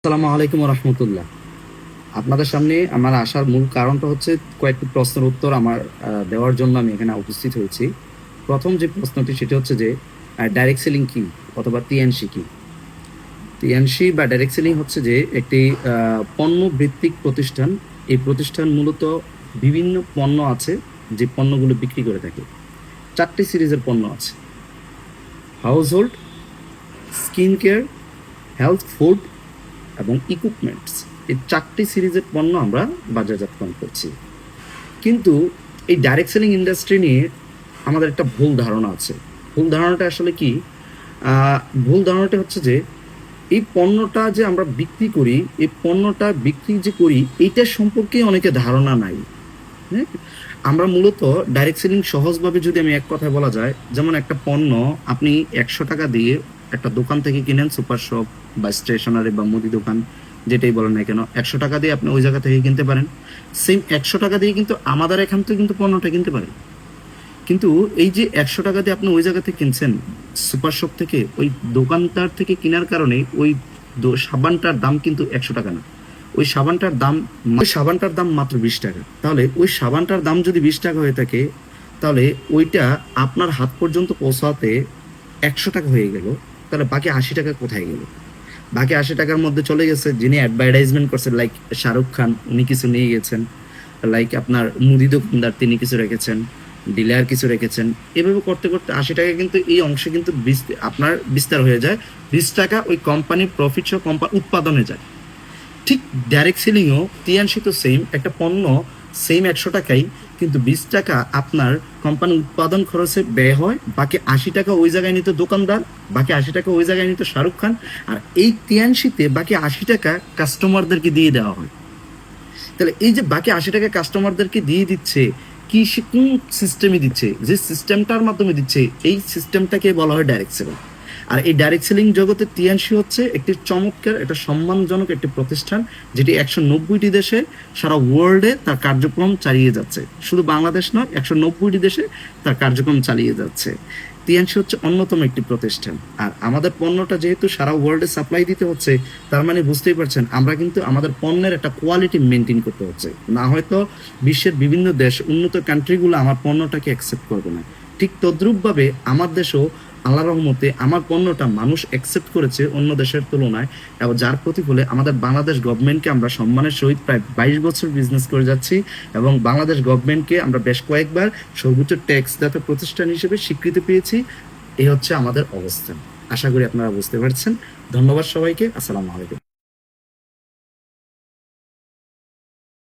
আসসালামু আলাইকুম রহমতুল্লাহ। আপনাদের সামনে আমার আসার মূল কারণটা হচ্ছে কয়েকটি প্রশ্নের উত্তর আমার দেওয়ার জন্য আমি এখানে উপস্থিত হয়েছি। প্রথম যে প্রশ্নটি সেটি হচ্ছে যে ডাইরেক্ট সেলিং কি অথবা টিএনসি কি। টিএনসি বা ডাইরেক্ট সেলিং হচ্ছে যে একটি পণ্য ভিত্তিক প্রতিষ্ঠান। এই প্রতিষ্ঠান মূলত বিভিন্ন পণ্য আছে, যে পণ্যগুলো বিক্রি করে থাকে। চারটি সিরিজের পণ্য আছে: house hold, skin care, health food এবং ইকুইপমেন্টস। এই চারটি সিরিজের পণ্য আমরা বাজারজাতকরণ করছি। কিন্তু এই ডাইরেক্ট সেলিং ইন্ডাস্ট্রি নিয়ে আমাদের একটা ভুল ধারণা আছে। ভুল ধারণাটা আসলে কি? ভুল ধারণাটা হচ্ছে যে এই পণ্যটা যে আমরা বিক্রি করি, এই পণ্যটা বিক্রি যে করি এইটা সম্পর্কে অনেকে ধারণা নাই। হ্যাঁ, আমরা মূলত ডাইরেক্ট সেলিং সহজভাবে যদি আমি এক কথায় বলা যায়, যেমন একটা পণ্য আপনি 100 টাকা দিয়ে একটা দোকান থেকে কিনেন, সুপার শপ বা স্টেশনারি বা মুদি দোকান যেটাই বলেন না কেন, 100 টাকা দিয়ে আপনি ওই জায়গা থেকে কিনতে পারেন। সেম 100 টাকা দিয়ে কিন্তু আমাদের এখান থেকে কিন্তু পণ্যটা কিনতে পারেন। কিন্তু এই যে 100 টাকা দিয়ে আপনি ওই জায়গা থেকে কিনছেন, সুপার শপ থেকে, ওই দোকানদার থেকে কেনার কারণে ওই সাবানটার দাম কিন্তু 100 টাকা না। ওই সাবানটার দাম মাত্র 20 টাকা। তাহলে ওই সাবানটার দাম যদি 20 টাকা হয়ে থাকে, তাহলে ওইটা আপনার হাত পর্যন্ত পৌঁছাতে 100 টাকা হয়ে গেল। তাহলে বাকি 80 টাকা কোথায় গেল? বাকি 80 টাকার মধ্যে চলে গেছে যিনি অ্যাডভার্টাইজমেন্ট করছেন, লাইক শাহরুখ খান, উনি কিছু নিয়ে গেছেন। লাইক আপনার মুদি দোকানদার, তিনি কিছু রেখেছেন। ডিলার কিছু রেখেছেন। এভাবে করতে করতে 80 টাকা কিন্তু এই অংশে কিন্তু আপনার বিস্তার হয়ে যায়। 20 টাকা ওই কোম্পানির প্রফিট সহ কোম্পানি উৎপাদনে যায়। ঠিক ডাইরেক্ট সেলিংও তিয়াংশিত সেম একটা পণ্য, সেম 100 টাকাই, কিন্তু 20 টাকা আপনার কোম্পানি উৎপাদন খরচে ব্যয় হয়। বাকি 80 টাকা ওই জায়গায় নিত দোকানদার, বাকি 80 টাকা ওই জায়গায় নিত শাহরুখ খান। আর এই তিয়াংশিতে বাকি 80 টাকা কাস্টমারদেরকে দিয়ে দেওয়া হয়। তাহলে এই যে বাকি 80 টাকা কাস্টমারদেরকে দিয়ে দিচ্ছে, কি সে কোন সিস্টেমে দিচ্ছে? যে সিস্টেমটার মাধ্যমে দিচ্ছে, এই সিস্টেমটাকে বলা হয় ডাইরেক্ট সেলিং। আর এই ডাইরেক্ট সেলিং জগতে তিয়াংশি হচ্ছে একটি চমৎকার, একটা সম্মানজনক একটি প্রতিষ্ঠান, যেটি 190টি দেশে সারা ওয়ার্ল্ডে তার কার্যক্রম চালিয়ে যাচ্ছে। শুধু বাংলাদেশ নয়, 190টি দেশে তার কার্যক্রম চালিয়ে যাচ্ছে। তিয়াংশি হচ্ছে অন্যতম একটি প্রতিষ্ঠান। আর আমাদের পণ্যটা যেহেতু সারা ওয়ার্ল্ডে সাপ্লাই দিতে হচ্ছে, তার মানে বুঝতেই পারছেন আমরা কিন্তু আমাদের পণ্যের একটা কোয়ালিটি মেনটেন করতে হচ্ছে। না হয়তো বিশ্বের বিভিন্ন দেশ, উন্নত কান্ট্রিগুলো আমার পণ্যটাকে অ্যাকসেপ্ট করবে না। ঠিক তদ্রূপভাবে আমার দেশও আল্লাহ রহমতে আমার পণ্যটা মানুষ অ্যাকসেপ্ট করেছে অন্য দেশের তুলনায়, এবং যার প্রতিফলে আমাদের বাংলাদেশ গভর্নমেন্টকে আমরা সম্মানের সহিত প্রায় 22 বছর বিজনেস করে যাচ্ছি, এবং বাংলাদেশ গভর্নমেন্টকে আমরা বেশ কয়েকবার সর্বোচ্চ ট্যাক্স দাতা প্রতিষ্ঠান হিসেবে স্বীকৃতি পেয়েছি। এই হচ্ছে আমাদের অবস্থান। আশা করি আপনারা বুঝতে পারছেন। ধন্যবাদ সবাইকে। আসসালামু আলাইকুম।